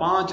5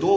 2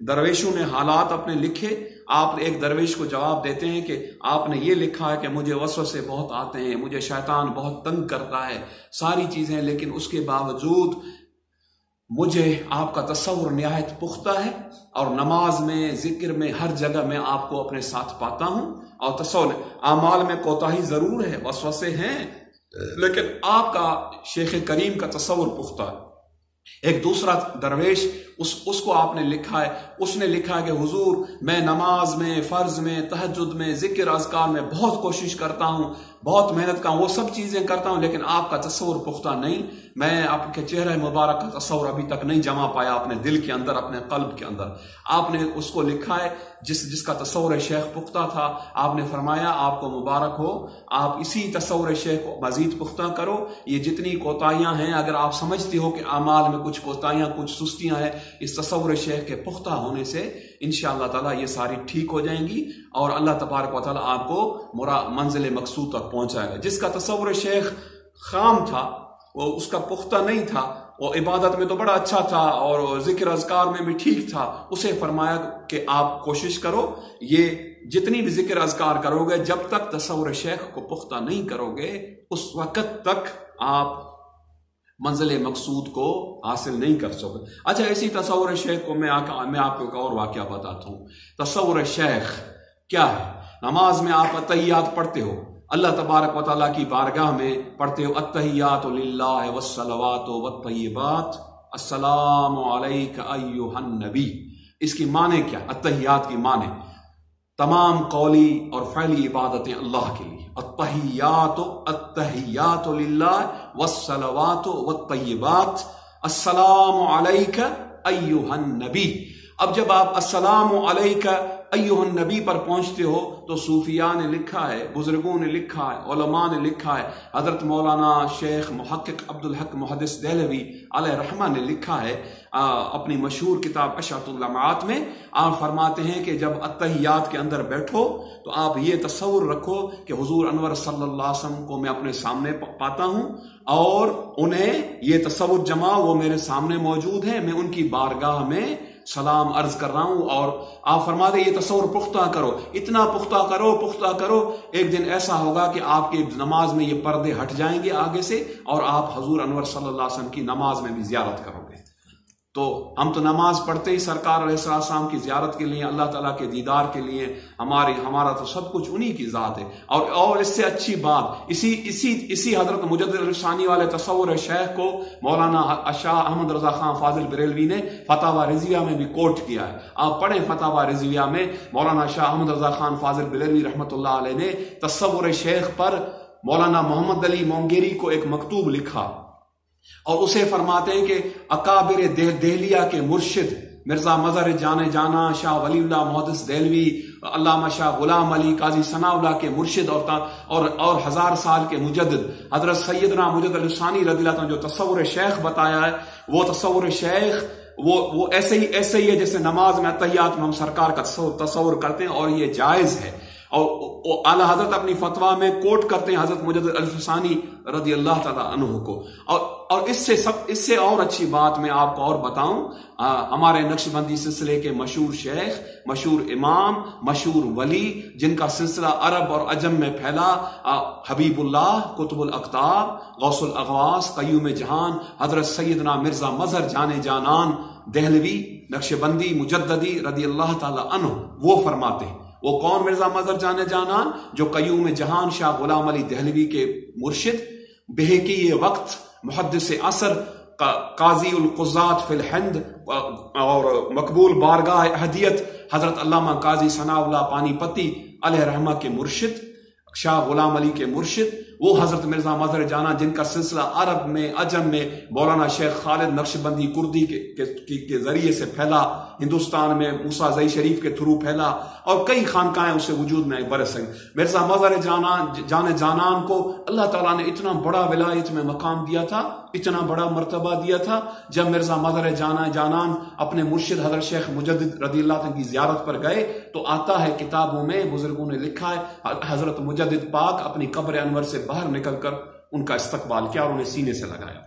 درویشوں نے حالات اپنے لکھے. آپ ایک درویش کو جواب دیتے ہیں کہ آپ نے یہ لکھا ہے کہ مجھے وسوسے بہت آتے ہیں, مجھے شیطان بہت تنگ کرتا ہے, ساری چیزیں, لیکن اس کے باوجود مجھے آپ کا تصور نہایت پختہ ہے, اور نماز میں, ذکر میں, ہر جگہ میں آپ کو اپنے ساتھ پاتا ہوں, اور تصور اعمال میں کوتاہی ضرور ہے, وسوسے ہیں, لیکن آپ کا شیخ کریم کا تصور پختہ ہے. ایک دوسرا درویش اس کو آپ نے لکھا ہے, اس نے لکھا ہے کہ حضور میں نماز میں, فرض میں, تہجد میں, ذکر اذکار میں بہت کوشش کرتا ہوں, بہت محنت کا وہ سب چیزیں کرتا ہوں, لیکن آپ کا تصور پختہ نہیں. میں آپ کے چہرہ مبارک کا تصور ابھی تک نہیں جما پایا اپنے دل کے اندر, اپنے قلب کے اندر. آپ نے اس کو لکھا ہے جس کا تصور شیخ پختہ تھا. آپ نے فرمایا آپ کو مبارک ہو, آپ اسی تصور شیخ کو مزید پختہ کرو. یہ جتنی کوتاہیاں ہیں, اگر آپ سمجھتی ہو کہ اعمال میں کچھ کوتاہیاں, کچھ سستیاں ہیں, اس تصور شیخ کے پختہ ہونے سے انشاءاللہ تعالیٰ یہ ساری ٹھیک ہو جائیں گی, اور اللہ تبارک و تعالیٰ آپ کو منزل مقصود تک پہنچائے گا. جس کا تصور شیخ خام تھا, وہ اس کا پختہ نہیں تھا, وہ عبادت میں تو بڑا اچھا تھا اور ذکر اذکار میں بھی ٹھیک تھا, اسے فرمایا کہ آپ کوشش کرو, یہ جتنی بھی ذکر اذکار کرو گے, جب تک تصور شیخ کو پختہ نہیں کرو گے, اس وقت تک آپ منزل مقصود کو حاصل نہیں کر سکتے. اچھا, اسی تصور شیخ کو میں آپ کو ایک اور واقعہ بتاتا ہوں. تصور شیخ کیا ہے؟ نماز میں آپ اتحیات پڑھتے ہو, اللہ تبارک و تعالیٰ کی بارگاہ میں پڑھتے ہو, التحیات للہ والصلوات والطیبات السلام علیک ایھا النبی. اس کی معنی کیا؟ التحیات کی معنی تمام قولی اور فعلی عبادتیں اللہ کے لیے. التحیات للہ والصلوات والطیبات السلام علیک ایھا النبی. اب جب آپ السلام علیک ایھا النبی پر پہنچتے ہو تو صوفیاء نے لکھا ہے, بزرگوں نے لکھا ہے, علماء نے لکھا ہے, حضرت مولانا شیخ محقق عبدالحق محدث دہلوی علیہ رحمہ نے لکھا ہے اپنی مشہور کتاب اشعۃ اللمعات میں. آپ فرماتے ہیں کہ جب اتحیات کے اندر بیٹھو تو آپ یہ تصور رکھو کہ حضور انور صلی اللہ علیہ وسلم کو میں اپنے سامنے پاتا ہوں, اور انہیں یہ تصور جماؤ وہ میرے سامنے موجود ہیں, میں ان کی بارگاہ میں سلام عرض کر رہا ہوں. اور آپ فرماتے یہ تصور پختہ کرو, اتنا پختہ کرو, ایک دن ایسا ہوگا کہ آپ کی نماز میں یہ پردے ہٹ جائیں گے آگے سے, اور آپ حضور انور صلی اللہ علیہ وسلم کی نماز میں بھی زیارت کرو گے. تو ہم تو نماز پڑھتے ہی سرکار علیہ السلام کی زیارت کے لیے, اللہ تعالیٰ کے دیدار کے لیے. ہمارا تو سب کچھ انہی کی ذات ہے. اور اس سے اچھی بات اسی حضرت مجدد الثانی والے تصور شیخ کو مولانا شاہ احمد رضا خان فاضل بریلوی نے فتاوی رضویہ میں بھی کوٹ کیا ہے. آپ پڑھیں فتاوی رضویہ میں مولانا شاہ احمد رضا خان فاضل بریلوی رحمۃ اللہ علیہ نے تصور شیخ پر مولانا محمد علی مونگیری کو ایک مکتوب لکھا, اور اسے فرماتے ہیں کہ اکابر دہلیہ کے مرشد مرزا مظہر جانے جانا شاہ ولی اللہ محدث دہلوی, علامہ شاہ غلام علی قاضی ثناء اللہ کے مرشد اور 1000 سال کے مجدد حضرت سیدنا مجدد الثانی رضی اللہ عنہ جو تصور شیخ بتایا ہے, وہ تصور شیخ وہ ایسے ہی ہے جیسے نماز میں اتحیات میں ہم سرکار کا تصور کرتے ہیں, اور یہ جائز ہے. اور اعلیٰ حضرت اپنی فتویٰ میں کوٹ کرتے ہیں حضرت مجدد الثانی رضی اللہ تعالیٰ عنہ کو. اور اس سے اور اچھی بات میں آپ کو اور بتاؤں, ہمارے نقشبندی سلسلے کے مشہور شیخ, مشہور امام, مشہور ولی, جن کا سلسلہ عرب اور عجم میں پھیلا, حبیب اللہ قطب الاقطاب غوث الاغواث قیوم جہان حضرت سیدنا مرزا مظہر جانے جانان دہلوی نقشبندی مجددی رضی اللہ تعالیٰ عنہ, وہ فرماتے ہیں. وہ کون مرزا مظہر جانے جانان؟ جو قیوم جہان شاہ غلام علی دہلوی کے مرشد, بہکی وقت, محدث عصر, قاضی القضات فی الہند, اور مقبول بارگاہ احدیت حضرت علامہ قاضی ثناء اللہ پانی پتی علیہ رحمہ کے مرشد, شاہ غلام علی کے مرشد, وہ حضرت مرزا مظہر جانا جن کا سلسلہ عرب میں عجم میں مولانا شیخ خالد نقشبندی کردی کے ذریعے سے پھیلا, ہندوستان میں موسیٰ زئی شریف کے تھرو پھیلا, اور کئی خانقاہیں اسے وجود میں برس گئیں. مرزا مظہر جانے جانان کو اللہ تعالیٰ نے اتنا بڑا ولایت میں مقام دیا تھا, اتنا بڑا مرتبہ دیا تھا. جب مرزا مظہر جانان اپنے مرشد حضرت شیخ مجدد رضی اللہ عنہ کی زیارت پر گئے تو آتا ہے کتابوں میں, بزرگوں نے لکھا ہے, حضرت مجدد پاک اپنی قبر انور سے باہر نکل کر ان کا استقبال کیا اور انہیں سینے سے لگایا.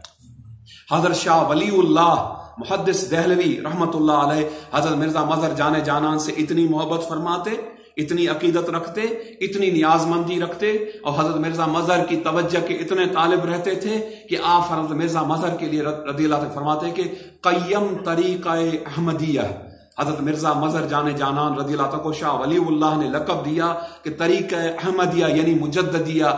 حضرت شاہ ولی اللہ محدث دہلوی رحمت اللہ علیہ حضرت مرزا مظہر جان جانان سے اتنی محبت فرماتے، اتنی عقیدت رکھتے، اتنی نیاز مندی رکھتے، اور حضرت مرزا مظہر کی توجہ کے اتنے طالب رہتے تھے کہ آپ حضرت مرزا مظہر کے لیے رضی اللہ عنہ فرماتے کہ قیم طریقہ احمدیہ. حضرت مرزا مظہر جان جانان رضی اللہ عنہ کو شاہ ولی اللہ نے لقب دیا کہ طریقہ احمدیہ یعنی مجددیہ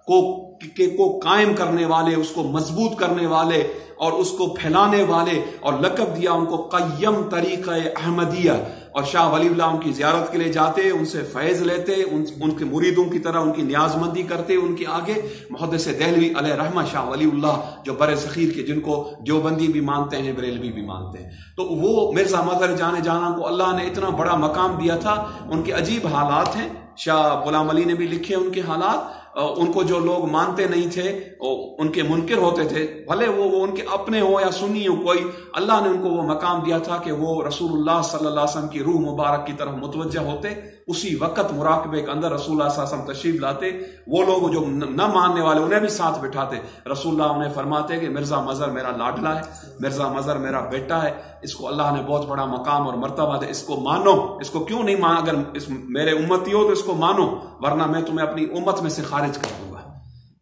کو قائم کرنے والے، اس کو مضبوط کرنے والے اور اس کو پھیلانے والے، اور لقب دیا ان کو قیم طریقہ احمدیہ. اور شاہ ولی اللہ ان کی زیارت کے لیے جاتے، ان سے فیض لیتے، ان کے مریدوں کی طرح ان کی نیاز مندی کرتے ان کے آگے. محدث دہلوی علیہ رحمہ شاہ ولی اللہ جو بر صغیر کے، جن کو دیوبندی بھی مانتے ہیں، بریلوی بھی مانتے ہیں، تو وہ مرزا مظہر جان جانا کو اللہ نے اتنا بڑا مقام دیا تھا. ان کے عجیب حالات ہیں، شاہ غلام علی نے بھی لکھے ان کے حالات. ان کو جو لوگ مانتے نہیں تھے، ان کے منکر ہوتے تھے، بھلے وہ ان کے اپنے ہو یا سنی ہو کوئی، اللہ نے ان کو وہ مقام دیا تھا کہ وہ رسول اللہ صلی اللہ علیہ وسلم کی روح مبارک کی طرف متوجہ ہوتے، اسی وقت مراقبے کے اندر رسول اللہ صلی اللہ علیہ وسلم تشریف لاتے. وہ لوگ جو نہ ماننے والے انہیں بھی ساتھ بٹھاتے. رسول اللہ انہیں فرماتے کہ مرزا مظہر میرا لاڈلا ہے، مرزا مظہر میرا بیٹا ہے، اس کو اللہ نے بہت بڑا مقام اور مرتبہ دے، اس کو مانو. اس کو کیوں نہیں مان؟ اگر میرے امتی ہو تو اس کو مانو، ورنہ میں تمہیں اپنی امت میں سے خارج کر دوں گا.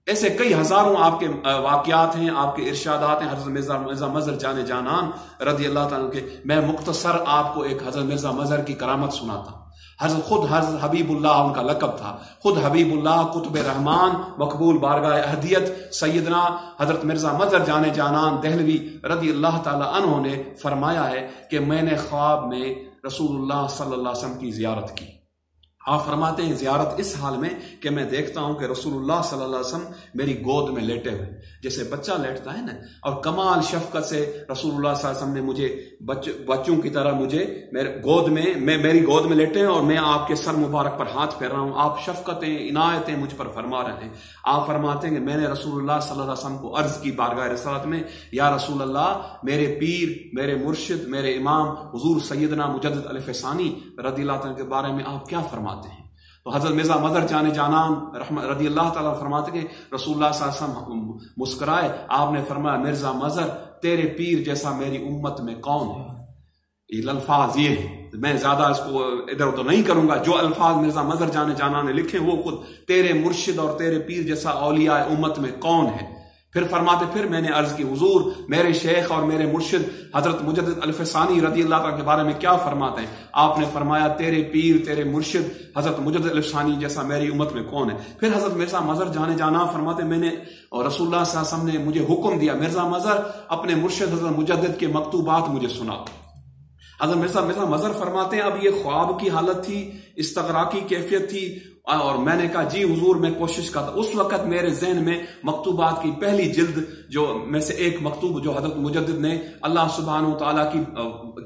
ایسے کئی ہزاروں آپ کے واقعات ہیں، آپ کے ارشادات ہیں حضرت مرزا مظہر جان جانان رضی اللہ تعالیٰ کے. میں مختصر آپ کو ایک حضرت مرزا مظہر کی کرامت سناتا ہوں. حضرت حبیب اللہ ان کا لقب تھا، خود حبیب اللہ قطب رحمان مقبول بارگاہ احدیت سیدنا حضرت مرزا مظہر جان جانان دہلوی رضی اللہ تعالیٰ عنہ نے فرمایا ہے کہ میں نے خواب میں رسول اللہ صلی اللہ علیہ وسلم کی زیارت کی. آپ فرماتے ہیں زیارت اس حال میں کہ میں دیکھتا ہوں کہ رسول اللہ صلی اللہ علیہ وسلم میری گود میں لیٹے ہوئے، جیسے بچہ لیٹتا ہے نا، اور کمال شفقت سے رسول اللہ صلی اللہ علیہ وسلم نے مجھے بچوں کی طرح مجھے میری گود میں لیٹے ہیں، اور میں آپ کے سر مبارک پر ہاتھ پھیر رہا ہوں. آپ شفقتیں عنایتیں مجھ پر فرما رہے ہیں. آپ فرماتے ہیں کہ میں نے رسول اللہ صلی اللہ علیہ وسلم کو عرض کی بارگاہ رسالت میں، یا رسول اللہ، میرے پیر، میرے مرشد، میرے امام حضور سیدنا مجدد الفسانی رضی اللہ عنہ کے بارے میں آپ کیا فرماتے ہیں؟ تو حضرت مرزا مظہر جان جانان رضی اللہ تعالیٰ فرماتے کہ رسول اللہ صلی اللہ علیہ وسلم مسکرائے. آپ نے فرمایا مرزا مظہر، تیرے پیر جیسا میری امت میں کون ہے؟ یہ الفاظ یہ ہیں، میں زیادہ اس کو ادھر ادھر نہیں کروں گا. جو الفاظ مرزا مظہر جان جانان نے لکھے وہ خود تیرے مرشد اور تیرے پیر جیسا اولیاء امت میں کون ہے؟ پھر فرماتے، پھر میں نے عرض کی حضور میرے شیخ اور میرے مرشد حضرت مجدد الفسانی رضی اللہ تعالیٰ کے بارے میں کیا فرماتے ہیں؟ آپ نے فرمایا تیرے پیر، تیرے مرشد حضرت مجدد الفسانی جیسا میری امت میں کون ہے؟ پھر حضرت مرزا مظہر جان جانا فرماتے، میں نے اور رسول اللہ صلی اللہ علیہ وسلم نے مجھے حکم دیا، مرزا مظہر اپنے مرشد حضرت مجدد کے مکتوبات مجھے سنا. حضرت مرزا مظہر فرماتے ہیں اب یہ خواب کی حالت تھی، استغراقی کیفیت تھی، اور میں نے کہا جی حضور میں کوشش کرتا. اس وقت میرے ذہن میں مکتوبات کی پہلی جلد جو میں سے ایک مکتوب جو حضرت مجدد نے اللہ سبحانہ و تعالیٰ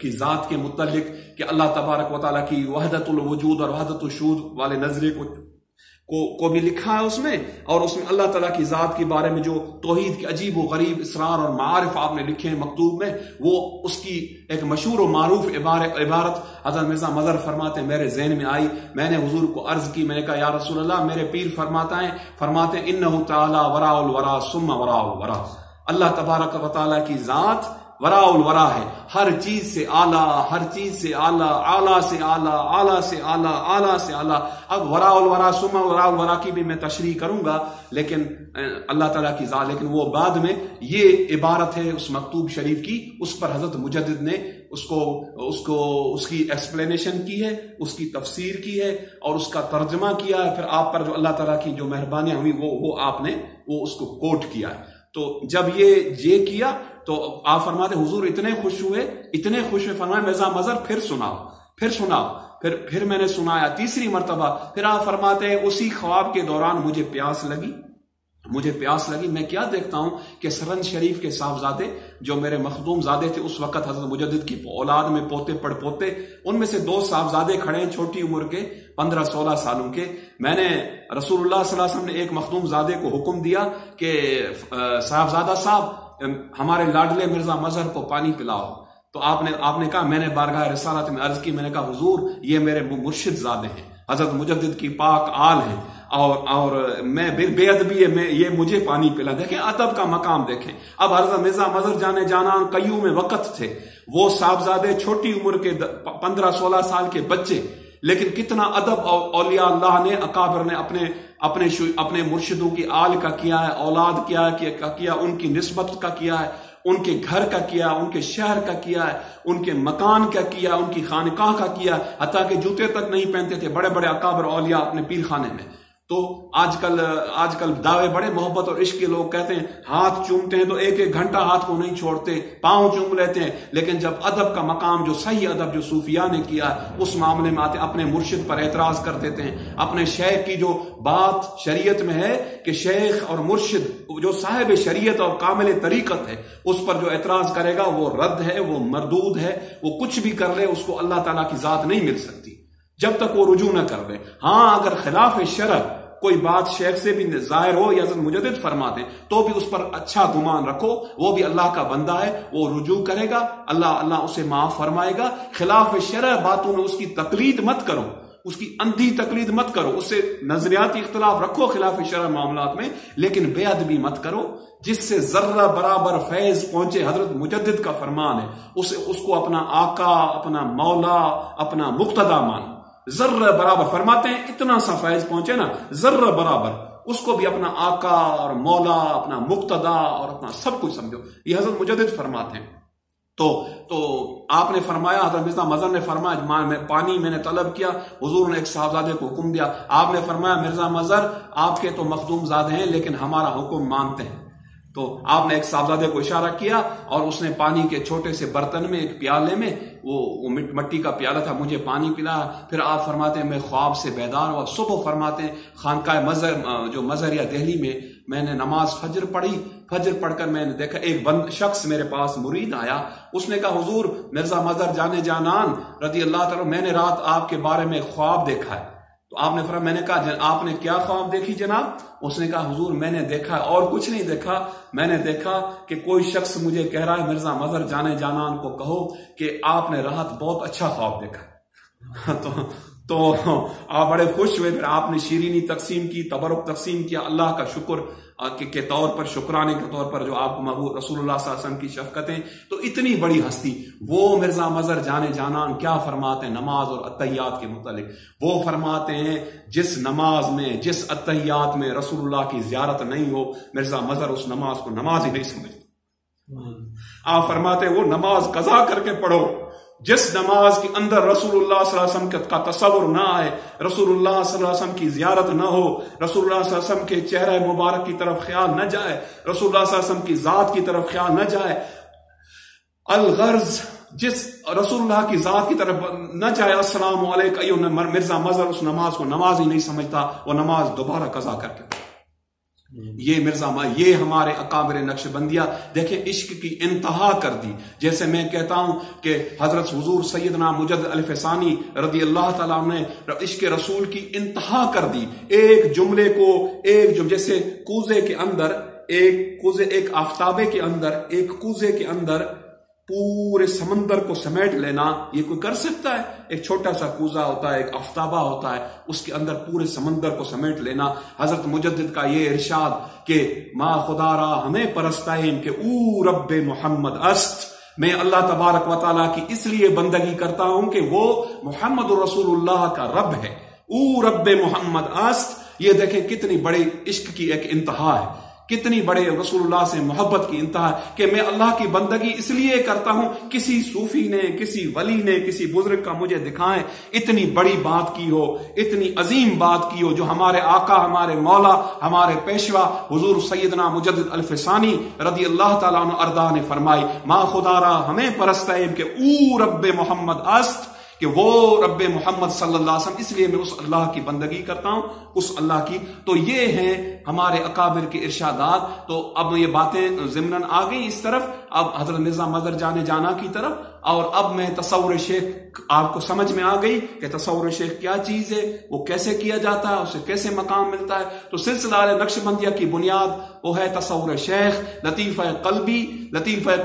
کی ذات کے متعلق کہ اللہ تبارک و تعالیٰ کی وحدت الوجود اور وحدت الشہود والے نظریے کو بھی لکھا ہے اس میں، اور اس میں اللہ تعالیٰ کی ذات کے بارے میں جو توحید کے عجیب و غریب اسرار اور معارف آپ نے لکھے ہیں مکتوب میں، وہ اس کی ایک مشہور و معروف عبارت حضرت مرزا مظہر فرماتے ہیں میرے ذہن میں آئی. میں نے حضور کو عرض کی، میں نے کہا یا رسول اللہ، میرے پیر فرماتے ہیں انہ تعالی وراء الورا ثم وراء الورا، اللہ تبارک و تعالیٰ کی ذات وراء الورا ہے، ہر چیز سے اعلیٰ، ہر چیز سے اعلیٰ، اعلیٰ سے اعلیٰ، اعلیٰ سے اعلیٰ، اعلیٰ سے اعلیٰ. اب وراء الورا ثم وراء الورا کی بھی میں تشریح کروں گا، لیکن اللہ تعالیٰ کی ذات، لیکن وہ بعد میں یہ عبارت ہے اس مکتوب شریف کی، اس پر حضرت مجدد نے اس کی ایکسپلینیشن کی ہے، اس کی تفسیر کی ہے اور اس کا ترجمہ کیا ہے. پھر آپ پر جو اللہ تعالیٰ کی جو مہربانیاں ہوئی وہ آپ نے اس کو کوٹ کیا ہے. تو جب یہ کیا تو آپ فرماتے حضور اتنے خوش ہوئے فرمائے مرزا مظہر پھر سناؤ. پھر میں نے سنایا تیسری مرتبہ. پھر آپ فرماتے ہیں اسی خواب کے دوران مجھے پیاس لگی. میں کیا دیکھتا ہوں کہ سرند شریف کے صاحبزادے جو میرے مخدوم زادے تھے اس وقت حضرت مجدد کی اولاد میں پوتے پڑ پوتے، ان میں سے 2 صاحبزادے کھڑے ہیں چھوٹی عمر کے 15-16 سالوں کے. میں نے رسول اللہ صلی اللہ علیہ وسلم نے ایک مخدوم زادے کو حکم دیا کہ صاحبزادہ صاحب ہمارے لاڈلے مرزا مظہر کو پانی پلاؤ. تو آپ نے کہا، میں نے بارگاہ رسالت میں عرض کی، میں نے کہا حضور یہ میرے مرشد زادے ہیں حضرت مجدد کی پاک آل ہیں، اور میں بے ادبی ہے یہ مجھے پانی پلا. دیکھیں ادب کا مقام دیکھیں. اب حضرت مرزا مظہر جان جانان قیوم وقت تھے، وہ صاحبزادے چھوٹی عمر کے 15-16 سال کے بچے، لیکن کتنا ادب اولیاء اللہ نے اکابر نے اپنے مرشدوں کی آل کا کیا ہے، اولاد کیا، ان کی نسبت کا کیا ہے، ان کے گھر کا کیا، ان کے شہر کا کیا ہے، ان کے مکان کا کیا، ان کی خانقاہ کا کیا، حتیٰ کہ جوتے تک نہیں پہنتے تھے بڑے بڑے اکابر اولیاء اپنے پیر خانے میں. تو آج کل دعوے بڑے محبت اور عشق کے لوگ کہتے ہیں ہاتھ چومتے ہیں تو ایک گھنٹہ ہاتھ کو نہیں چھوڑتے، پاؤں چوم لیتے ہیں، لیکن جب ادب کا مقام جو صحیح ادب جو صوفیاء نے کیا اس معاملے میں آتے اپنے مرشد پر اعتراض کر دیتے ہیں. اپنے شیخ کی جو بات شریعت میں ہے کہ شیخ اور مرشد جو صاحب شریعت اور کامل طریقت ہے اس پر جو اعتراض کرے گا وہ رد ہے، وہ مردود ہے، وہ کچھ بھی کر لے اس کو اللہ تعالیٰ کی ذات نہیں مل سکتی جب تک وہ رجوع نہ کر لے. ہاں اگر خلاف شرع کوئی بات شیخ سے بھی ظاہر ہو یا حضرت مجدد فرماتے ہیں تو بھی اس پر اچھا گمان رکھو، وہ بھی اللہ کا بندہ ہے، وہ رجوع کرے گا، اللہ اسے معاف فرمائے گا. خلاف شرع باتوں میں اس کی تقلید مت کرو، اس کی اندھی تقلید مت کرو، اس سے نظریاتی اختلاف رکھو خلاف شرع معاملات میں، لیکن بے ادبی مت کرو. جس سے ذرہ برابر فیض پہنچے، حضرت مجدد کا فرمان ہے، اس کو اپنا آقا، اپنا مولا، اپنا مقتدا مانو. ذرہ برابر فرماتے ہیں اتنا سا فیض پہنچے نا، ذرہ برابر اس کو بھی اپنا آقا اور مولا، اپنا مقتدا اور اپنا سب کچھ سمجھو. یہ حضرت مجدد فرماتے ہیں. تو آپ نے فرمایا، حضرت مرزا مظہر نے فرمایا پانی میں نے طلب کیا، حضور نے ایک صاحبزادے کو حکم دیا. آپ نے فرمایا مرزا مظہر آپ کے تو مخدوم زادے ہیں لیکن ہمارا حکم مانتے ہیں. تو آپ نے ایک صاحبزادے کو اشارہ کیا اور اس نے پانی کے چھوٹے سے برتن میں ایک پیالے میں وہ مٹی کا پیالہ تھا، مجھے پانی پلایا. پھر آپ فرماتے ہیں میں خواب سے بیدار ہوا. صبح فرماتے ہیں خانقاہ مظہریہ دہلی میں نے نماز فجر پڑھی. فجر پڑھ کر میں نے دیکھا ایک شخص میرے پاس مرید آیا. اس نے کہا حضور مرزا مظہر جانے جانان رضی اللہ تعالیٰ میں نے رات آپ کے بارے میں خواب دیکھا ہے. تو آپ نے فرمایا، میں نے کہا آپ نے کیا خواب دیکھی جناب؟ اس نے کہا حضور میں نے دیکھا اور کچھ نہیں دیکھا، میں نے دیکھا کہ کوئی شخص مجھے کہہ رہا ہے مرزا مظہر جانے جانان کو کہو کہ آپ نے رات بہت اچھا خواب دیکھا. تو آپ بڑے خوش ہوئے. پھر آپ نے شیرینی تقسیم کی، تبرک تقسیم کیا. اللہ کا شکر کے طور پر، شکرانے کے طور پر جو آپ کو محبوب رسول اللہ صلی اللہ علیہ وسلم کی شفقتیں. تو اتنی بڑی ہستی وہ مرزا مظہر جانے جانان کیا فرماتے ہیں نماز اور اتحیات کے متعلق؟ وہ فرماتے ہیں جس نماز میں، جس اتحیات میں رسول اللہ کی زیارت نہیں ہو، مرزا مظہر اس نماز کو نماز ہی نہیں سمجھتے. آپ فرماتے ہیں وہ نماز قضا کر کے پڑھو جس نماز کے اندر رسول اللہ صلی اللہ علیہ وسلم کا تصور نہ آئے، رسول اللہ صلی اللہ علیہ وسلم کی زیارت نہ ہو، رسول اللہ صلی اللہ علیہ وسلم کے چہرہ مبارک کی طرف خیال نہ جائے، رسول اللہ صلی اللہ علیہ وسلم کی ذات کی طرف خیال نہ جائے. الغرض جس رسول اللہ کی ذات کی طرف نہ جائے، السلام علیکم، مرزا مظہر اس نماز کو نماز ہی نہیں سمجھتا، وہ نماز دوبارہ قضا کر کے. یہ ہمارے اکابر نقش بندیہ دیکھیں عشق کی انتہا کر دی. جیسے میں کہتا ہوں کہ حضرت حضور سیدنا مجدد الفسانی رضی اللہ تعالیٰ نے عشق رسول کی انتہا کر دی. ایک جملے کو جیسے کوزے کے اندر ایک آفتابے کے اندر، ایک کوزے کے اندر پورے سمندر کو سمیٹ لینا، یہ کوئی کر سکتا ہے؟ ایک چھوٹا سا کوزہ ہوتا ہے، ایک آفتابہ ہوتا ہے، اس کے اندر پورے سمندر کو سمیٹ لینا. حضرت مجدد کا یہ ارشاد کہ ما خدا را ہمیں پرستائیں کہ او رب محمد است، میں اللہ تبارک و تعالیٰ کی اس لیے بندگی کرتا ہوں کہ وہ محمد رسول اللہ کا رب ہے. او رب محمد است، یہ دیکھیں کتنی بڑی عشق کی ایک انتہا ہے، کتنی بڑے رسول اللہ سے محبت کی انتہا ہے کہ میں اللہ کی بندگی اس لیے کرتا ہوں. کسی صوفی نے، کسی ولی نے، کسی بزرگ کا مجھے دکھائیں اتنی بڑی بات کی ہو، اتنی عظیم بات کی ہو جو ہمارے آقا، ہمارے مولا، ہمارے پیشوا حضور سیدنا مجدد الفسانی رضی اللہ تعالیٰ عنہ ارضا نے فرمائی. ما خدا را ہمیں پرستائیں کہ او رب محمد است، کہ وہ رب محمد صلی اللہ علیہ وسلم، اس لیے میں اس اللہ کی بندگی کرتا ہوں، اس اللہ کی. تو یہ ہیں ہمارے اکابر کے ارشادات. تو اب یہ باتیں ضمناً آ گئی اس طرف، اب حضرت مرزا مظہر جانے جانا کی طرف. اور اب میں تصور شیخ آپ کو سمجھ میں آ گئی کہ تصور شیخ کیا چیز ہے، وہ کیسے کیا جاتا ہے، اسے کیسے مقام ملتا ہے. تو سلسلہ نقش بندیہ کی بنیاد وہ ہے تصور شیخ. لطیفہ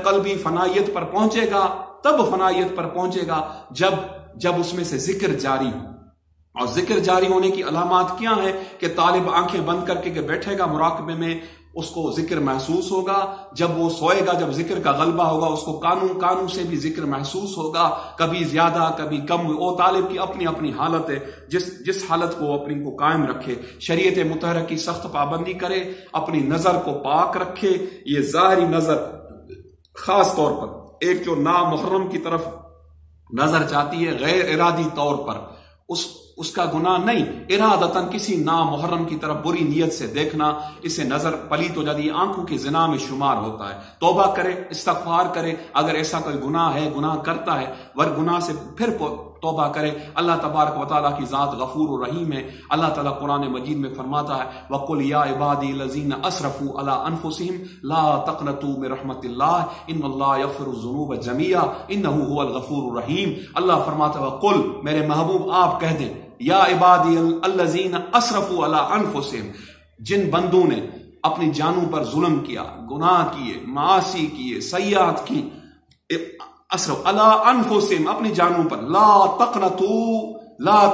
قلبی فنائیت پر پہنچے گا، تب فنائیت پر پہنچے گا جب اس میں سے ذکر جاری ہو. اور ذکر جاری ہونے کی علامات کیا ہیں کہ طالب آنکھیں بند کر کے بیٹھے گا مراقبے میں، اس کو ذکر محسوس ہوگا. جب وہ سوئے گا، جب ذکر کا غلبہ ہوگا، اس کو کانوں سے بھی ذکر محسوس ہوگا، کبھی زیادہ کبھی کم. وہ طالب کی اپنی اپنی حالت ہے، جس حالت کو اپنی کو قائم رکھے، شریعت مطہرہ کی سخت پابندی کرے، اپنی نظر کو پاک رکھے. یہ ظاہری نظر خاص طور پر ایک جو نامحرم کی طرف نظر جاتی ہے غیر ارادی طور پر، اس کا گناہ نہیں. ارادتاً کسی نامحرم کی طرف بری نیت سے دیکھنا، اسے نظر پلیت ہو جاتی ہے، آنکھوں کی زنا میں شمار ہوتا ہے. توبہ کرے، استغفار کرے، اگر ایسا کوئی گناہ ہے، گناہ کرتا ہے، ور گناہ سے پھر توبہ کرے. اللہ تبارک و تعالیٰ کی ذات غفور و رحیم ہے. اللہ تعالیٰ قرآن مجید میں فرماتا ہے وَقُلْ يَا عِبَادِي الَّذِينَ أَسْرَفُوا عَلَىٰ أَنفُسِهِمْ لَا تَقْنَطُوا مِن رَحْمَةِ اللَّهِ إِنَّ اللَّهَ يَغْفِرُ الذُّنُوبَ جَمِيعًا إِنَّهُ هُوَ الْغَفُورُ الرَّحِيمُ. اللہ فرماتا ہے قل، میرے محبوب آپ کہہ دیں، یا عبادی الذین اسرفوا علی انفسہم، جن بندوں نے اپنی جانوں پر ظلم کیا، گناہ کیے، معاصی کیے، سیئات کی، اسرف علی انفسہم، اپنی جانوں پر، لا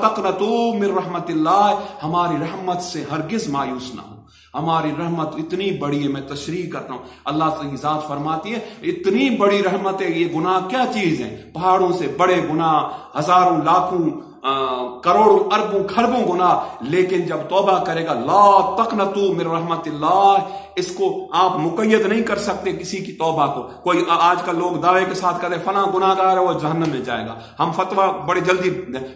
تقنطوا من رحمت اللہ، ہماری رحمت سے ہرگز مایوس نہ ہو. ہماری رحمت اتنی بڑی ہے، میں تشریح کرتا ہوں، اللہ کی ذات فرماتی ہے اتنی بڑی رحمت ہے. یہ گناہ کیا چیز ہیں؟ پہاڑوں سے بڑے گناہ، ہزاروں لاکھوں کروڑوں اربوں کھربوں گناہ، لیکن جب توبہ کرے گا لا تقنطوا من رحمت اللہ، اس کو آپ مقید نہیں کر سکتے کسی کی توبہ کو. کوئی آج کل لوگ دعوے کے ساتھ کہتے ہیں فلاں گناہ گار ہے وہ جہنم میں جائے گا، ہم فتویٰ بڑے جلدی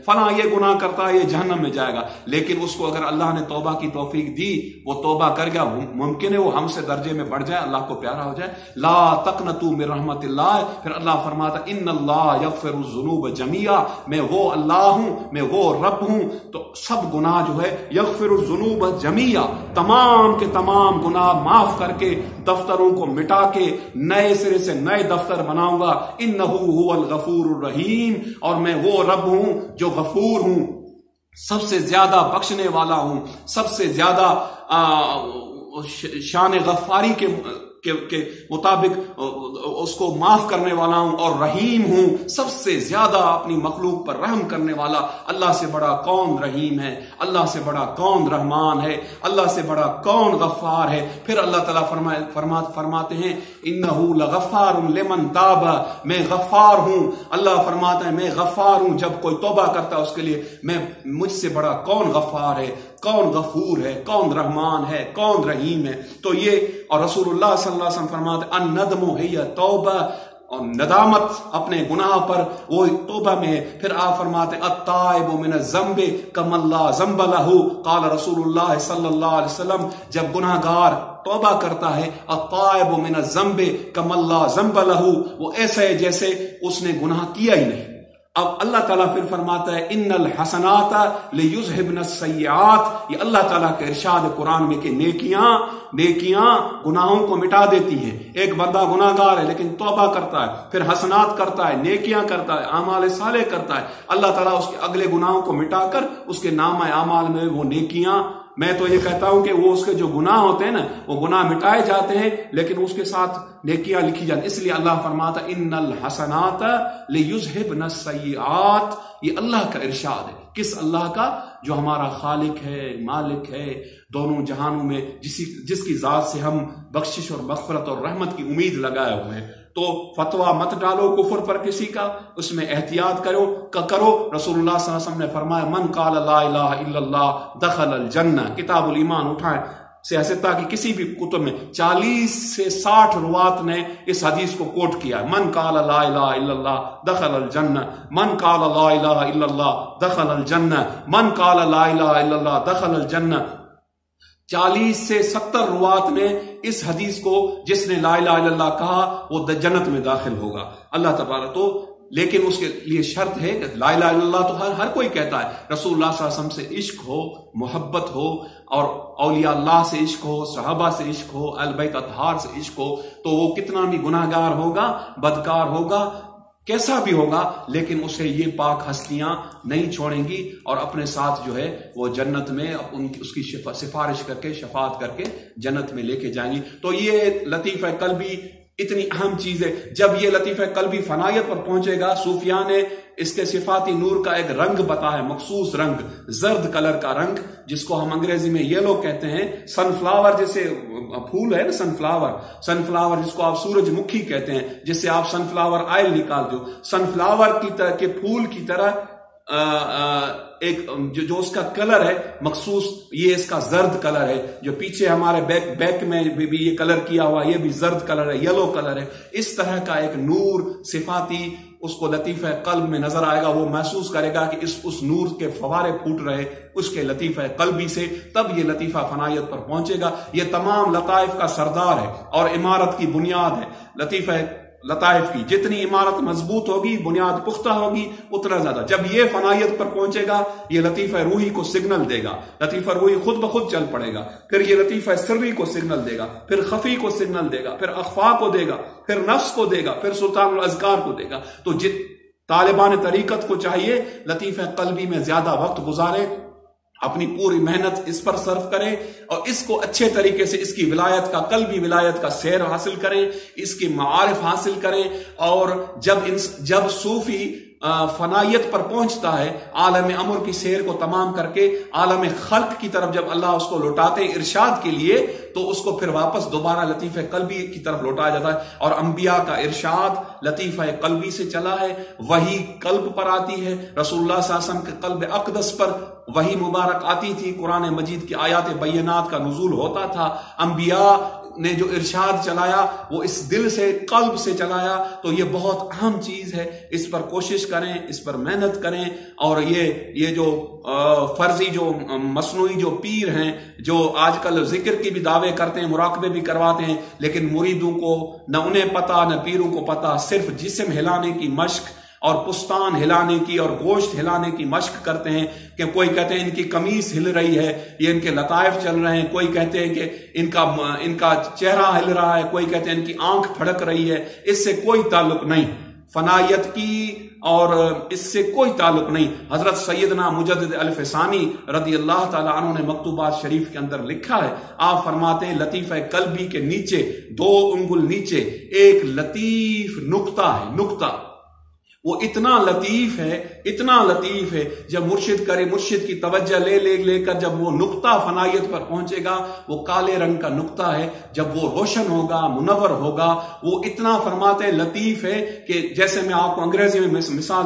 فلاں یہ گناہ کرتا ہے یہ جہنم میں جائے گا. لیکن اس کو اگر اللہ نے توبہ کی توفیق دی، وہ توبہ کر گیا، ممکن ہے وہ ہم سے درجے میں بڑھ جائے، اللہ کو پیارا ہو جائے. لا تقنطوا من رحمت اللہ. پھر اللہ فرماتا ان اللہ یغفر الذنوب جميعا، میں وہ اللہ ہوں، میں وہ رب ہوں تو سب گناہ جو ہے یغفر الذنوب جميعا، تمام کے تمام گناہ معاف کر کے، دفتروں کو مٹا کے نئے سرے سے نئے دفتر بناؤں گا. انہ هو الغفور الرحیم، اور میں وہ رب ہوں جو غفور ہوں، سب سے زیادہ بخشنے والا ہوں، سب سے زیادہ شان غفاری کے مطابق اس کو معاف کرنے والا ہوں، اور رحیم ہوں، سب سے زیادہ اپنی مخلوق پر رحم کرنے والا. اللہ سے بڑا کون رحیم ہے؟ اللہ سے بڑا کون رحمان ہے؟ اللہ سے بڑا کون غفار ہے؟ پھر اللہ تعالیٰ فرماتے ہیں انہو لغفار لمن تاب، میں غفار ہوں. اللہ فرماتا ہے میں غفار ہوں، جب کوئی توبہ کرتا ہے اس کے لیے مجھ سے بڑا کون غفار ہے، کون غفور ہے، کون رحمان ہے، کون رحیم ہے. تو یہ، اور رسول اللہ صلی اللہ علیہ وسلم فرماتے الندم ہی توبہ، اور ندامت اپنے گناہ پر وہ توبہ میں ہے. پھر آپ فرماتے التائب من الذنب کمن لا ذنب لہ، قال رسول اللہ صلی اللہ علیہ وسلم جب گناہ گار توبہ کرتا ہے التائب من الذنب کمن لا ذنب لہ، وہ ایسا ہے جیسے اس نے گناہ کیا ہی نہیں. اب اللہ تعالیٰ پھر فرماتا ہے ان الحسنات لیذہبن السیئات، یہ اللہ تعالیٰ کا ارشاد قرآن میں کہ نیکیاں گناہوں کو مٹا دیتی ہیں. ایک بندہ گناہ گار ہے لیکن توبہ کرتا ہے، پھر حسنات کرتا ہے، نیکیاں کرتا ہے، اعمال صالح کرتا ہے، اللہ تعالیٰ اس کے اگلے گناہوں کو مٹا کر اس کے نامہ اعمال میں وہ نیکیاں، میں تو یہ کہتا ہوں کہ وہ اس کے جو گناہ ہوتے ہیں نا وہ گناہ مٹائے جاتے ہیں لیکن اس کے ساتھ نیکیاں لکھی جاتی. اس لیے اللہ فرماتا ان الحسنات لیذہبن السیئات، یہ اللہ کا ارشاد ہے. کس اللہ کا؟ جو ہمارا خالق ہے، مالک ہے، دونوں جہانوں میں، جس کی ذات سے ہم بخشش اور مغفرت اور رحمت کی امید لگائے ہوئے ہیں. تو فتویٰ مت ڈالو کفر پر کسی کا، اس میں احتیاط کرو. رسول اللہ صلی اللہ علیہ وسلم نے فرمایا من قال لا الہ الا اللہ دخل الجنہ، کتاب الایمان اٹھائیں سیاستہ کی کسی بھی کتب میں 40 سے 60 روات نے اس حدیث کو کوٹ کیا. من قال لا الہ الا اللہ دخل الجنہ، من قال لا الہ الا اللہ دخل الجنہ، من قال لا الہ الا اللہ دخل الجنہ. 40 سے 70 روات نے اس حدیث کو، جس نے لا الہ الا اللہ کہا وہ جنت میں داخل ہوگا. اللہ تبارک تو، لیکن اس کے لیے شرط ہے کہ لا الہ الا اللہ تو ہر کوئی کہتا ہے. رسول اللہ صلی اللہ علیہ وسلم سے عشق ہو، محبت ہو، اور اولیاء اللہ سے عشق ہو، صحابہ سے عشق ہو، اہل بیت اطہار سے عشق ہو، تو وہ کتنا بھی گناہ گار ہوگا، بدکار ہوگا، کیسا بھی ہوگا، لیکن اسے یہ پاک ہستیاں نہیں چھوڑیں گی اور اپنے ساتھ جو ہے وہ جنت میں اس کی سفارش کر کے، شفاعت کر کے جنت میں لے کے جائیں گی. تو یہ لطیفہ قلبی اتنی اہم چیز ہے. جب یہ لطیفہ قلبی فنائیت پر پہنچے گا، صوفیاء نے اس کے صفاتی نور کا ایک رنگ بتایا، مخصوص رنگ، زرد کلر کا رنگ، جس کو ہم انگریزی میں یلو کہتے ہیں. سن فلاور جیسے پھول ہے نا، سن فلاور جس کو آپ سورج مکھی کہتے ہیں، جس سے آپ سن فلاور آئل نکالتے ہو، سن فلاور کی طرح کے پھول کی طرح ایک جو اس کا کلر ہے مخصوص، یہ اس کا زرد کلر ہے. جو پیچھے ہمارے بیک میں بھی یہ کلر کیا ہوا، یہ بھی زرد کلر ہے، یلو کلر ہے. اس طرح کا ایک نور صفاتی اس کو لطیفہ قلب میں نظر آئے گا. وہ محسوس کرے گا کہ اس نور کے فوارے پھوٹ رہے اس کے لطیفہ قلبی سے، تب یہ لطیفہ فنائیت پر پہنچے گا. یہ تمام لطائف کا سردار ہے اور عمارت کی بنیاد ہے. لطیفہ لطائف کی جتنی عمارت مضبوط ہوگی، بنیاد پختہ ہوگی، اتنا زیادہ. جب یہ فنائیت پر پہنچے گا، یہ لطیفہ روحی کو سگنل دے گا. لطیفہ روحی خود بخود چل پڑے گا. پھر یہ لطیفہ سری کو سگنل دے گا، پھر خفی کو سگنل دے گا، پھر اخفا کو دے گا، پھر نفس کو دے گا، پھر سلطان الاذکار کو دے گا. تو طالبان طریقت کو چاہیے لطیفہ قلبی میں زیادہ وقت گزارے، اپنی پوری محنت اس پر صرف کریں اور اس کو اچھے طریقے سے اس کی ولایت کا، قلبی ولایت کا سیر حاصل کریں، اس کی معارف حاصل کریں. اور جب صوفی فنائیت پر پہنچتا ہے، عالم امر کی سیر کو تمام کر کے عالم خلق کی طرف جب اللہ اس کو لوٹاتے ارشاد کے لیے، تو اس کو پھر واپس دوبارہ لطیفہ قلبی کی طرف لوٹایا جاتا ہے. اور انبیاء کا ارشاد لطیفہ قلبی سے چلا ہے، وہی قلب پر آتی ہے. رسول اللہ صلی اللہ علیہ وسلم کے قلب اقدس پر وہی مبارک آتی تھی، قرآن مجید کی آیات بینات کا نزول ہوتا تھا. انبیاء نے جو ارشاد چلایا وہ اس دل سے، قلب سے چلایا. تو یہ بہت اہم چیز ہے، اس پر کوشش کریں، اس پر محنت کریں. اور یہ جو فرضی جو مصنوعی جو پیر ہیں، جو آج کل ذکر کی بھی دعوے کرتے ہیں، مراقبے بھی کرواتے ہیں، لیکن مریدوں کو نہ انہیں پتا نہ پیروں کو پتا، صرف جسم ہلانے کی مشق اور پستان ہلانے کی اور گوشت ہلانے کی مشق کرتے ہیں. کہ کوئی کہتے ہیں ان کی قمیص ہل رہی ہے، یہ ان کے لطائف چل رہے ہیں. کوئی کہتے ہیں کہ ان کا چہرہ ہل رہا ہے، کوئی کہتے ہیں ان کی آنکھ پھڑک رہی ہے. اس سے کوئی تعلق نہیں فنائیت کی، اور اس سے کوئی تعلق نہیں. حضرت سیدنا مجدد الفسانی رضی اللہ تعالیٰ عنہ نے مکتوبات شریف کے اندر لکھا ہے، آپ فرماتے ہیں لطیفہ قلبی کے نیچے 2 انگل نیچے ایک لطیف نقطہ ہے. نقطہ وہ اتنا لطیف ہے، جب مرشد کی توجہ لے کر جب وہ نقطہ فنائیت پر پہنچے گا، وہ کالے رنگ کا نقطہ ہے. جب وہ روشن ہوگا، منور ہوگا، وہ اتنا فرماتے لطیف ہے کہ جیسے میں آپ کو انگریزی میں مثال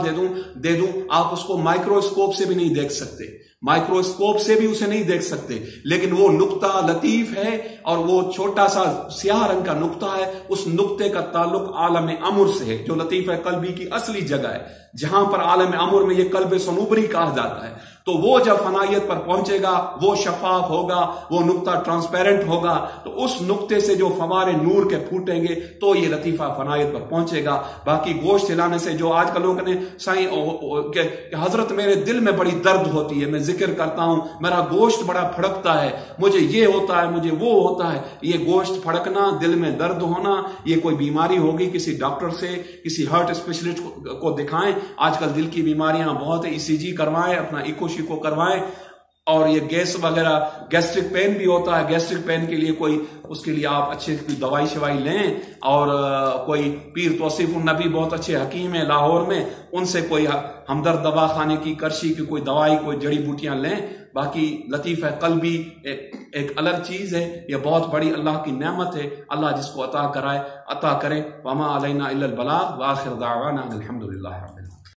دے دوں، آپ اس کو مائکروسکوپ سے بھی نہیں دیکھ سکتے، مائکروسکوپ سے بھی اسے نہیں دیکھ سکتے، لیکن وہ نقطہ لطیف ہے. اور وہ چھوٹا سا سیاہ رنگ کا نقطہ ہے، اس نقطے کا تعلق عالم امر سے ہے، جو لطیفہ قلبی کی اصلی جگہ ہے، جہاں پر عالم امر میں یہ قلب صنوبری کہا جاتا ہے. تو وہ جب فنائیت پر پہنچے گا، وہ شفاف ہوگا، وہ نقطہ ٹرانسپیرنٹ ہوگا، تو اس نقطے سے جو فوارے نور کے پھوٹیں گے تو یہ لطیفہ فنائیت پر پہنچے گا. باقی گوشت ہلانے سے جو آج کل لوگوں نے کہ حضرت میرے دل میں بڑی درد ہوتی ہے، میں ذکر کرتا ہوں، میرا گوشت بڑا پھڑکتا ہے، مجھے یہ ہوتا ہے، مجھے وہ ہوتا ہے. یہ گوشت پھڑکنا، دل میں درد ہونا، یہ کوئی بیماری ہوگی، کسی ڈاکٹر سے، کسی ہارٹ اسپیشلسٹ کو دکھائیں. آج کل دل کی بیماریاں بہت ہے، ECG کروائیں، اپنا ایکو شیکو کروائیں. اور یہ گیس وغیرہ، گیسٹرک پین بھی ہوتا ہے، گیسٹرک پین کے لیے اس کے لیے آپ اچھے کوئی دوائی شوائی لیں. اور کوئی پیر توصیف النبی بہت اچھے حکیم ہیں لاہور میں، ان سے کوئی ہمدرد دوا خانے کی کرشی کی کوئی دوائی، کوئی جڑی بوٹیاں لیں. باقی لطیفہ قلبی ایک الگ چیز ہے، یہ بہت بڑی اللہ کی نعمت ہے. اللہ جس کو عطا کرے. وما علینا الا البلاغ، وآخر دعوانا الحمدللہ.